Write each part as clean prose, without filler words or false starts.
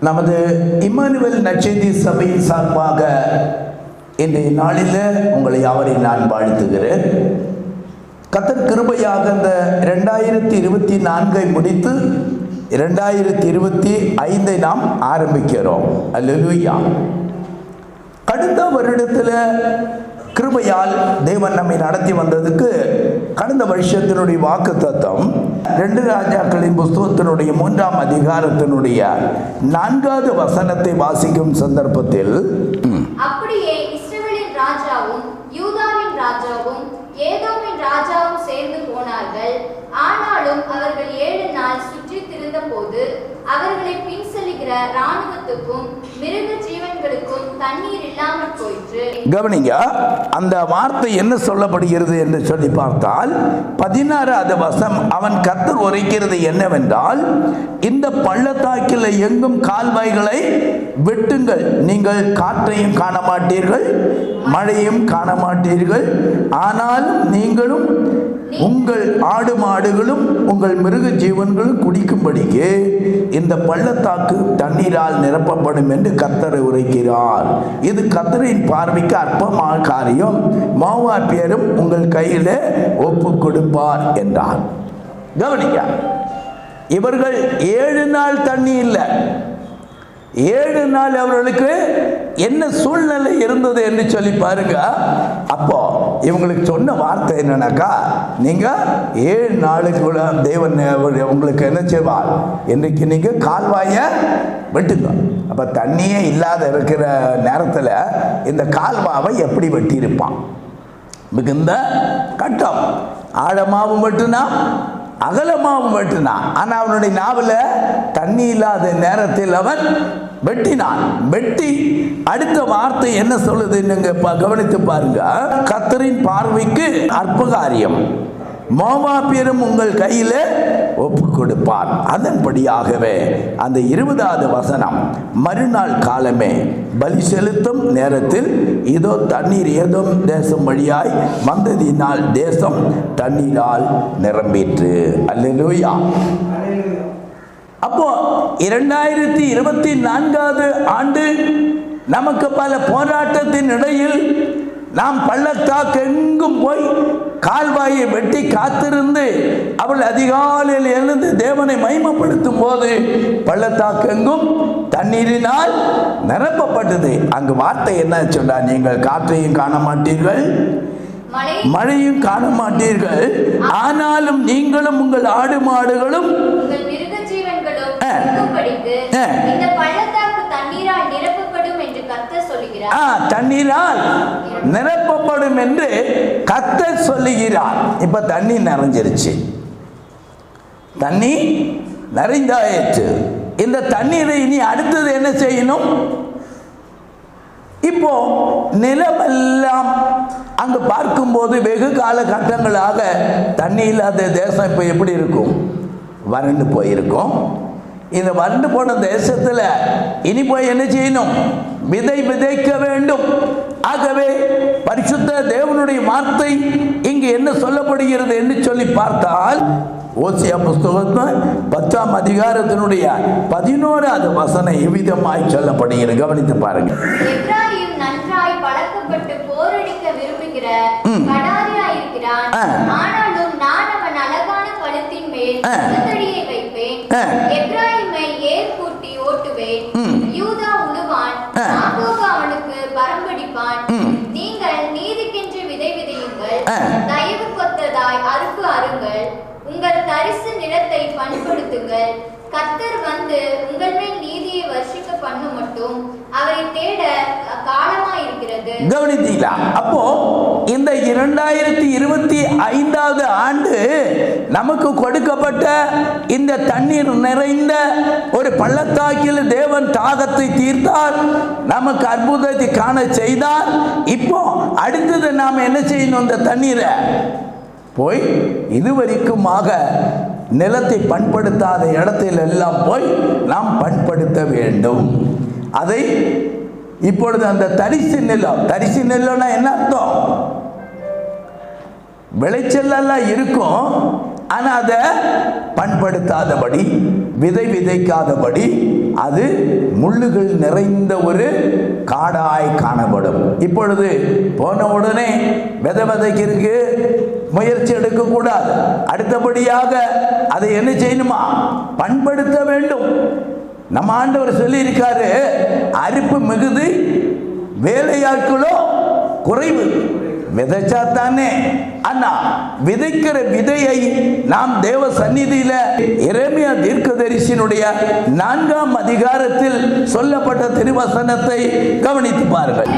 நமது இம்மானுவேல் நற்செய்தி சபையின் சார்பாக இன்றைய நாளில் உங்களை யாவரையும் நான் வாழ்த்துகிறேன். கர்த்தர் கிருபையாக இந்த 2024 முடித்து 2025 நாம் ஆரம்பிக்கிறோம். அல்லேலூயா. கடந்த வருடத்தில் கிருபையால் தேவன் நம்மை நடத்தி வந்ததுக்கு கடந்த வருஷத்தினுடைய வாக்கு தத்தம் 2 ராஜாக்களின் புஸ்தகத்தினுடைய 3ஆம் அதிகாரத்தினுடைய 4வது வசனத்தை வாசிக்கும் சந்தர்ப்பத்தில், அப்படியே இஸ்ரவேலின் ராஜாவும் யூதாவின் ராஜாவும் ஏதோமின் ராஜாவும் சேர்ந்து போனார்கள். ஆனாலும் அவர்கள் 7 நாள் சுற்றி திரிந்த போது அவர்களை பின் செல்லுகிற ராணுவத்துக்கும் மிருக ஜீவன்களுக்கும் தண்ணீர் இல்லாமல் போயிற்று. கவனிங்க, அந்த வார்த்தை என்ன சொல்லப்படுகிறது என்று சொல்லி பார்த்தால் 16வது வசனம், அவன் கர்த்தர் உரைக்கிறது என்னவென்றால், இந்த பள்ளத்தாக்கில் எங்கும் கால்வாய்களை வெட்டுங்கள், நீங்கள் காற்றையும் காண மாட்டீர்கள், மழையும் காண மாட்டீர்கள், ஆனாலும் நீங்களும் உங்கள் ஆடு மாடுகளும் உங்கள் மிருக ஜீவன்களும் குடிக்கும்படிக்கு இந்த பள்ளத்தாக்கு தண்ணீரால் நிரப்பப்படும் என்று கர்த்தர் உரைக்கிறார். இது கர்த்தரின் பார்வைக்கு அற்பமான காரியம், மோவாபியரும் உங்கள் கையில் ஒப்பு கொடுப்பார் என்றார். கவனிக்க, இவர்கள் 7 நாள் தண்ணி இல்லை, 7 நாள் அவர்களுக்கு என்ன சூழ்நிலை இருந்தது என்று சொல்லி பாருங்க. அப்போ இவங்களுக்கு சொன்ன வார்த்தை என்னன்னாக்கா, நீங்க 7 நாளுக்குள்ள தேவன் உங்களுக்கு என்ன செய்வார், இன்றைக்கு நீங்க கால்வாயை வெட்டுங்க. அப்ப தண்ணியே இல்லாத இருக்கிற நேரத்தில் இந்த கால்வாவை எப்படி வெட்டி இருப்பான்? மிகுந்த கட்டம், ஆழமாவும் வெட்டுனா அகலமாகவும் வெட்டினான். ஆனால் அவனுடைய நாவில் தண்ணி இல்லாத நேரத்தில் அவன் வெட்டினான். வெட்டி அடுத்த வார்த்தை என்ன சொல்லுது நீங்க கவனித்து பாருங்க. கர்த்தரின் பார்வைக்கு அற்ப காரியம், மோவாபியரும் உங்கள் கையில் ஒப்பு கொடுப்பார். அதன்படியாகவே அந்த 20வது வசனம், மறுநாள் காலமே பலி செலுத்தும் நேரத்தில் இதோ தண்ணீர் ஏதோம் தேசம் வழியாய் வந்ததினால் தேசம் தண்ணீரால் நிரம்பிற்று. அல்லேலூயா. அப்போ 2024 ஆண்டு நமக்கு பல போராட்டத்தின் இடையில் நாம் பள்ளத்தாக்கு எங்கும் போய் கால்வாயை வெட்டி காத்திருந்து அவள் அதிகாலையில் எழுந்து தேவனை மகிமைப்படுத்தும் போது பள்ளத்தாக்கு எங்கும் தண்ணீரினால் நிரப்பப்பட்டது. அங்கு வார்த்தை என்ன சொன்னா, நீங்கள் காற்றையும் காண மாட்டீர்கள், மழையும் காண மாட்டீர்கள், ஆனாலும் நீங்களும் உங்கள் ஆடு மாடுகளும் தண்ணீரால் நிரப்பப்படும் என்று கர்த்தர் சொல்லுகிறார். இப்ப தண்ணி நிறைஞ்சிருச்சு, தண்ணி நிறைந்தாயிற்று. இந்த தண்ணீரை இனி அடுத்தது என்ன செய்யணும்? இப்போ நிலமெல்லாம் அங்கு பார்க்கும்போது வெகு காலகட்டங்களாக தண்ணி இல்லாத தேசம் இப்போ எப்படி இருக்கும்? வறண்டு போயிருக்கும். இந்த வறண்டு போன தேசத்தில் இனி போய் என்ன செய்யணும்? விதை விதைக்க வேண்டும். ஆகவே பரிசுத்த தேவனுடைய வார்த்தை இங்கு என்ன சொல்லப்படுகிறது என்று சொல்லி பார்த்தால், ஓசியா புஸ்தகத்தில் 10ஆம் அதிகாரத்தினுடைய 11வது வசனம் இவ்விதமாய் சொல்லப்படுகிறது. கவனித்து பாருங்க. எப்ராயிம் நன்றாய் பழக்கப்பட்டு போரடிக்க விரும்புகிற கடாரியாய் இருக்கிறான். ஆனாலும் நான் அவன் அழகான கழுத்தின் மேல் முகத்தடியை வைப்பேன். எப்ராயிமை ஏர் பூட்டி ஓட்டுவேன். யூதா உழுவான், யாக்கோபு அவனுக்கு பரம்படிப்பான். நீங்கள் நீதிக்கென்று விதை விதையுங்கள், தயவு கொத்ததாய் அறுப்பு அருங்கள், உங்கள் தரிசு நிலத்தை பண்படுத்துங்கள். கர்த்தர் வந்து உங்கள் மேல் நீதியை வர்ஷிக்க பண்ண மட்டும் அவரை தேட காலமாயிருக்கிறது. கவனித்தீங்களா? அப்போ இந்த 2025 ஆண்டு நமக்கு கொடுக்கப்பட்ட இந்த தண்ணீர் நிறைந்த ஒரு பள்ளத்தாக்கில் தேவன் தாகத்தை தீர்த்தார், நமக்கு அற்புதத்தை காண செய்தார். இப்போ அடுத்தது நாம் என்ன செய்யணும்? இந்த தண்ணீரை போய் இதுவரைக்குமாக நிலத்தை பண்படுத்தாத இடத்தில் எல்லாம் போய் நாம் பண்படுத்த வேண்டும். அதை இப்பொழுது அந்த தரிசு நிலம், தரிசு நிலம்னா என்ன அர்த்தம்? விளைச்சல் எல்லாம் இருக்கும், ஆனால் அதை பண்படுத்தாதபடி, விதை விதைக்காதபடி அது முள்ளுகள் நிறைந்த ஒரு காடாய் காணப்படும். இப்பொழுது போன உடனே விதைக்கிறதுக்கு முயற்சி எடுக்கக்கூடாது. அடுத்தபடியாக அதை என்ன செய்யணுமா? பண்படுத்த வேண்டும். நம்ம ஆண்டவர் சொல்லி இருக்காரு, அறுப்பு மிகுது, வேலையாட்களோ குறைவு. விதைச்சாத்தானே. அண்ணா விதைக்கிற விதையை நாம் தேவ சந்நிதியில எரேமியா தீர்க்கதரிசியினுடைய 4ஆம் அதிகாரத்தில் சொல்லப்பட்ட திருவசனத்தை கவனித்து பாருங்கள்.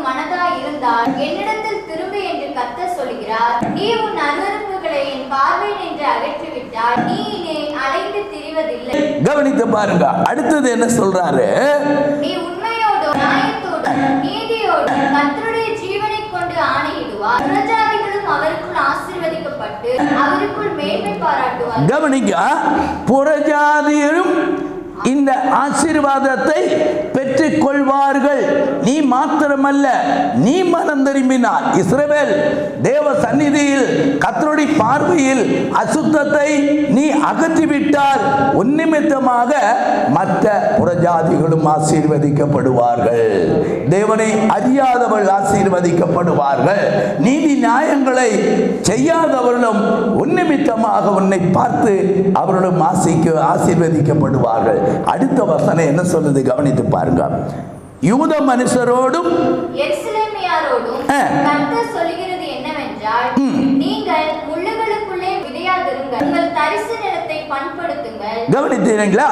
மனதாய் இருந்தால் என்னிடத்தில் திரும்பு என்று கர்த்தர் சொல்கிறார். நீ உன் அருவருப்புகளை என் பார்வை நின்று அகற்றிவிட்டால் நீ இனி அலைந்து திரிவதில்லை. கவனித்து பாருங்க. அடுத்தது என்ன சொல்றாரு? நீ உண்மையோடு நியாயத்தோடு நீதியோடு கர்த்தருடைய ஜீவனை கொண்டு ஆணையிடுவார். புறஜாதிகளும் அவருக்குள் ஆசீர்வதிக்கப்பட்டு அவருக்குள் மேன்மை பாராட்டுவார். கவனிக்க, புறஜாதியரும் இந்த ஆசீர்வாதத்தை பெற்றுக் கொள்வார்கள். நீ மாத்திரமல்ல, நீ மனம் திரும்பினால், இஸ்ரவேல் தேவ சந்நிதியில் கர்த்தருடைய பார்வையில் அசுத்தத்தை நீ அகற்றிவிட்டால் உன் நிமித்தமாக மற்ற புறஜாதிகளும் ஆசீர்வதிக்கப்படுவார்கள். தேவனை அறியாதவர்கள் ஆசீர்வதிக்கப்படுவார்கள். நீதி நியாயங்களை செய்யாதவர்களும் உன் நிமித்தமாக உன்னை பார்த்து அவர்களும் ஆசீர்வதிக்கப்படுவார்கள். அடுத்த வசனம் என்ன சொல்லுது? கவனித்து பாருங்க. யூத மனுஷரோடும் எருசலேமியரோடும் கர்த்தர் சொல்கிறது என்னவென்றால், நீங்கள் முள்ளுகளுக்குள்ளே விதையாதிருங்கள், உங்கள் தரிசு நிலத்தை பண்படுத்துங்கள். கவனித்தீங்களா?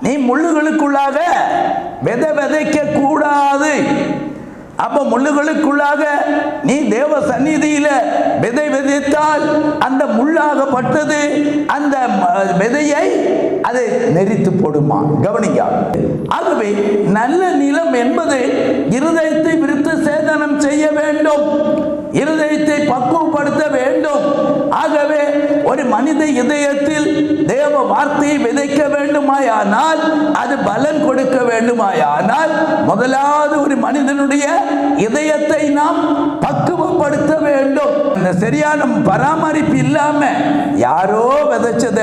நீ முள்ளுகளுக்குள்ளாக விதைக்க கூடாது. அப்ப முள்ளுகளுக்குள்ளாக நீ தேவ சந்நிதியில விதைத்தால் அந்த முள்ளாகப்பட்டது அந்த விதையை அதை நெரித்து போடுமா? கவனிக்க. ஆகவே நல்ல நிலம் என்பது இருதயத்தை விருத்த சேதனம் செய்ய வேண்டும், இருதயத்தை பக்குவப்படுத்த வேண்டும். ஆகவே ஒரு மனித இதயத்தில் தேவ வார்த்தையை விதைக்க வேண்டுமாயானால், அது பலன் கொடுக்க வேண்டுமாயானால், முதலாவது ஒரு மனிதனுடைய இதயத்தை நாம் பக்குவப்படுத்த வேண்டும். இந்த சரியான பராமரிப்பு இல்லாம யாரோ விதைச்சத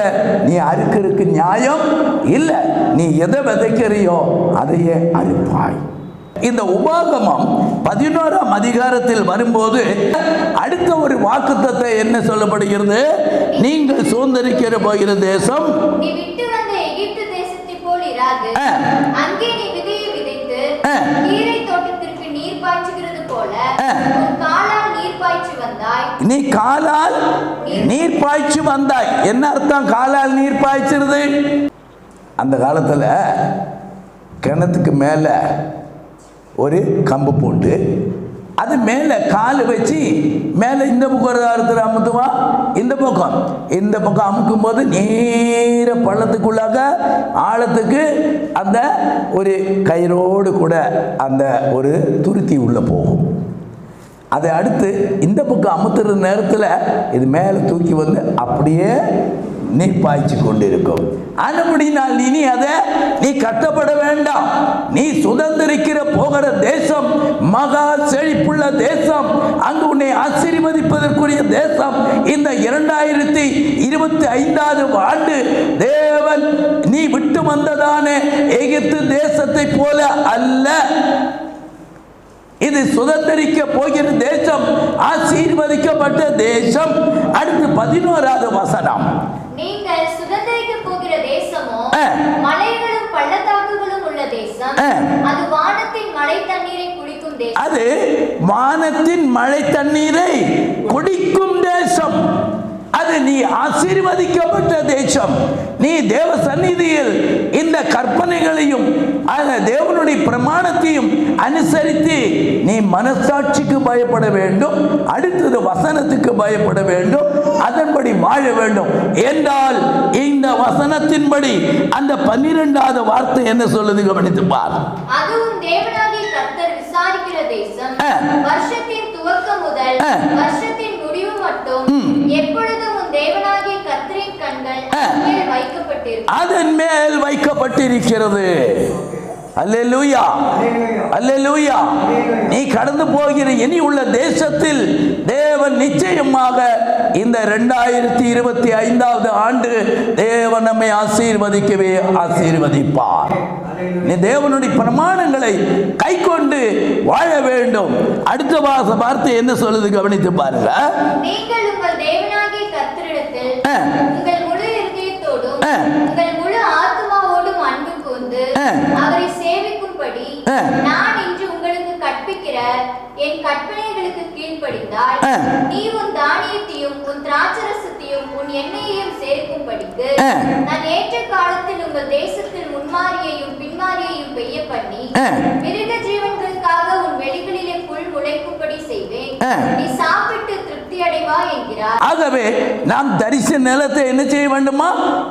நீ அறுக்கிறதுக்கு நியாயம் இல்லை. நீ எதை விதைக்கிறியோ அதையே அறுப்பாய். இந்த உபாகமம் 11ஆம் அதிகாரத்தில் வரும்போது அடுத்த ஒரு வாக்குத்தத்தை என்ன சொல்லப்படுகிறது? நீங்கள் சுதந்தரிக்கிற போகிற தேசம் நீ விட்டு வந்த எகிப்து தேசத்தை போல் இராது. அங்கே நீ விதையை விதைத்து கீரை தோட்டத்திற்கு நீர் பாய்ச்சுகிறது போல உன் காலால் நீர் பாய்ச்சி வந்தாய். நீ காலால் நீர் பாய்ச்சி வந்தாய். என்ன அர்த்தம் காலால் நீர் பாய்ச்சிருது? அந்த காலத்துல கிணத்துக்கு மேல ஒரு கம்பு போட்டு அது மேலே கால் வச்சு மேலே இந்த பக்கம் அமுத்துவான், இந்த பக்கம் அமுக்கும் போது நேர பள்ளத்துக்குள்ளாக ஆழத்துக்கு அந்த ஒரு கயிறோடு கூட அந்த ஒரு துருத்தி உள்ளே போகும். அதை அடுத்து இந்த பக்கம் அமுத்துற நேரத்தில் இது மேலே தூக்கி வந்து அப்படியே நீர் பாய்ச்சி கொண்டிருக்கும். ஆனபடினால் இனி அதை நீ கட்டப்பட வேண்டாம். நீ சுதந்திரிக்கிற போகிற தேசம் மகா செழிப்புள்ள தேசம், அங்கு உன்னை ஆசீர்வதிப்பதற்குரிய தேசம். இந்த 2025ஆம் ஆண்டு தேவன் நீ விட்டு வந்ததான எகிப்து தேசத்தை போல அல்ல. இது சுதந்திரிக்க போகிற தேசம், ஆசீர்வதிக்கப்பட்ட தேசம். அடுத்து 11ஆவது வசனம். நீங்கள் சுதந்திரிக்க போகிற தேசமோ மலைகளும் பள்ளத்தாக்குகளும் உள்ள தேசம். அது வானத்தின் மழை தண்ணீரை குடிக்கும் தேசம். அது வானத்தின் மழை தண்ணீரை குடிக்கும் தேசம். அது நீ ஆசீர்வதிக்கப்பட்ட தேசம். நீ தேவ சந்நிதியில் இந்த கற்பனைகளையும் தேவனுடைய பிரமாணத்தையும் அனுசரித்து நீ மனசாட்சிக்கு பயப்பட வேண்டும். அடுத்தது வசனத்துக்கு பயப்பட வேண்டும், அதன்படி வாழ வேண்டும் என்றால் இந்த வசனத்தின்படி அந்த 12ஆவது வார்த்தை என்ன சொல்லுது? கவனித்து பார். அதுவும் தேவனாகிய கர்த்தர் விசாரிக்கிற தேசம், வருஷத்தின் துவக்கம் முதல் வருஷத்தின் முடிவு மட்டும் எப்பொழுதும் உன் தேவனாகிய கர்த்தரின் கண்கள் அதன் மேல் வைக்கப்பட்டிருக்கிறது. அல்லேலூயா, அல்லேலூயா. நீ கடந்து போகிற இனி உள்ள தேசத்தில் தேவன் நிச்சயமாக இந்த 2025 ஆண்டு தேவன் நம்மை ஆசீர்வதிக்கவே ஆசீர்வதிப்பார். நீ தேவனுடைய பிரமாணங்களை கை கொண்டு வாழ வேண்டும். அடுத்த வார்த்தை என்ன சொல்லுது கவனித்து பாருங்க. நீங்கள் உங்கள் தேவனாகிய கர்த்தரிடத்தில் உங்கள் முழு இதயத்தோடும் உங்கள் முழு ஆத்துமாவோடும் அன்பு கூர்ந்து அவரை சேவிக்கும்படி நான் இன்று உங்களுக்கு கற்பிக்கிற என் கற்பனைகளுக்கு கீழ்ப்படிந்தால் நீ உன் தானியத்தையும் உன் திராட்சரசத்தையும் உன் எண்ணெயையும் சேர்க்கும்படிக்கு நான் ஏற்ற காலத்தில் உங்கள் தேசத்தில் முன்மாரியையும் பின்மாரியையும் பெய்ய பண்ணி மிருக ஜீவன்களுக்காக உன் வெளிகளிலே புல் முளைக்கும்படி செய்வேன். நீ சாப்பிட்டு திருப்தி அடைவா என்கிறார். ஆகவே நாம் தரிசு நிலத்தை என்ன செய்ய வேண்டுமா?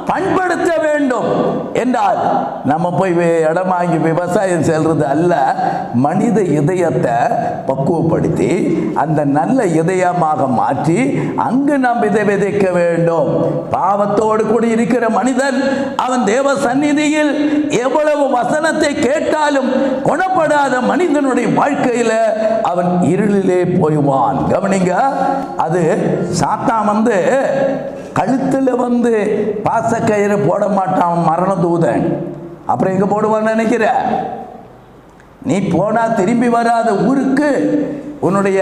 பண்படுத்த வேண்டும் என்றால் நம்ம போய் இடம் வாங்கி விவசாயம் செல்றது அல்ல. மனித இதயத்தை பக்குவப்படுத்தி அந்த நல்ல இதயமாக மாற்றி அங்கு நாம் விதை விதைக்க வேண்டும். பாவத்தோடு கூட இருக்கிற மனிதன் அவன் தேவ சந்நிதியில் எவ்வளவு வசனத்தை கேட்டாலும் குணப்படாத மனிதனுடைய வாழ்க்கையில் அவன் இருளிலே போய்வான். கவனிங்க, அது சாத்தான் வந்து கழுத்தில் வந்து பாசக்கயிறு போட மாட்டான் மரண தூதன். அப்புறம் எங்க போடுவான்னு நினைக்கிற? நீ போனா திரும்பி வராத ஊருக்கு உன்னுடைய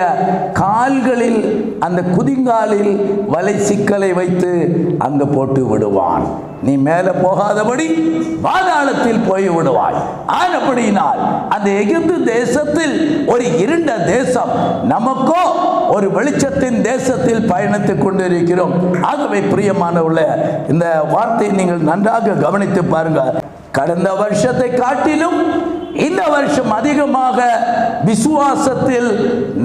கால்களில் அந்த குதிங்காலில் வலை சிக்கலை வைத்து அங்க போட்டு விடுவான். நீ மேலே போகாதபடி பாதாளத்தில் போய் விடுவாய். ஆனபடியினால் அந்த எகிப்து தேசத்தில் ஒரு இருண்ட தேசம், நமக்கோ ஒரு வெளிச்சத்தின் தேசத்தில் பயணித்துக் கொண்டிருக்கிறோம். ஆகவே பிரியமானவர்களே, இந்த வார்த்தையை நீங்கள் நன்றாக கவனித்து பாருங்க. கடந்த வருஷத்தை காட்டிலும் இந்த வருஷம் அதிகமாக விசுவாசத்தில்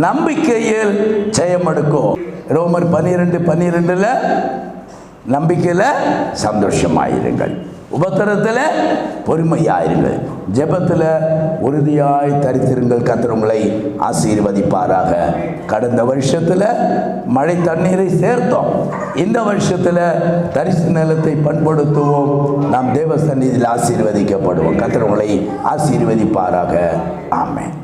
நம்பிக்கையில் ஜெயம் எடுக்கும். ரோமர் 12:12 நம்பிக்கையில் சந்தோஷமாயிருங்கள், உபத்திரத்தில் பொறுமையாயிருங்கள், ஜெபத்தில் உறுதியாய் தரித்திருங்கள், கர்த்தர் உங்களை ஆசீர்வதிப்பாராக. கடந்த வருஷத்தில் மழை தண்ணீரை சேர்த்தோம், இந்த வருஷத்தில் தரிசு நிலத்தை பண்படுத்துவோம். நாம் தேவ சந்நிதியில் ஆசீர்வதிக்கப்படுவோம். கர்த்தர் உங்களை ஆசீர்வதிப்பாராக. ஆமென்.